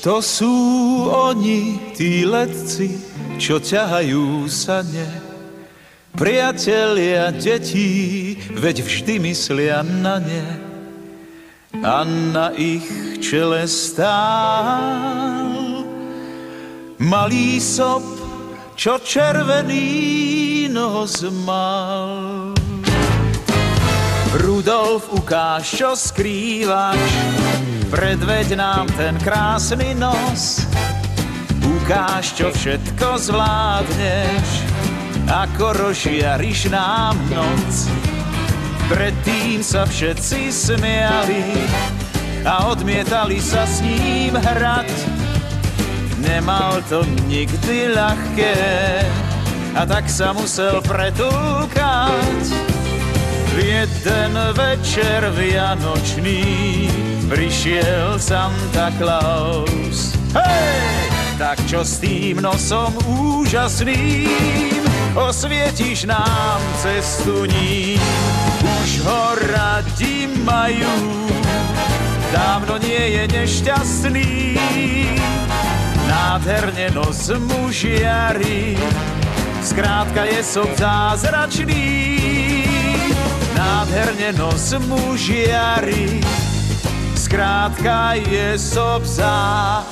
To sú oni, tí letci, čo ťahajú sane. Priatelia detí, veď vždy myslia na ne. A na ich čele stál malý sob, čo červený nos mal. Rudolf, ukáž, čo skrývaš, predveď nám ten krásny nos. Ukáž, čo všetko zvládneš, ako rozžiariš nám noc. Predtým sa všetci smiali a odmietali sa s ním hrať. Nemal to nikdy ľahké a tak sa musel pretúkať. V jeden večer vianočný prišiel Santa Claus. Hej! Tak čo s tým nosom úžasným osvietiš nám cestu ním? Už ho radi majú, dávno nie je nešťastný. Nádherne nos mu žiari, skrátka je sob zázračný. Nádherne nos mu žiari, skrátka je sob zázračný.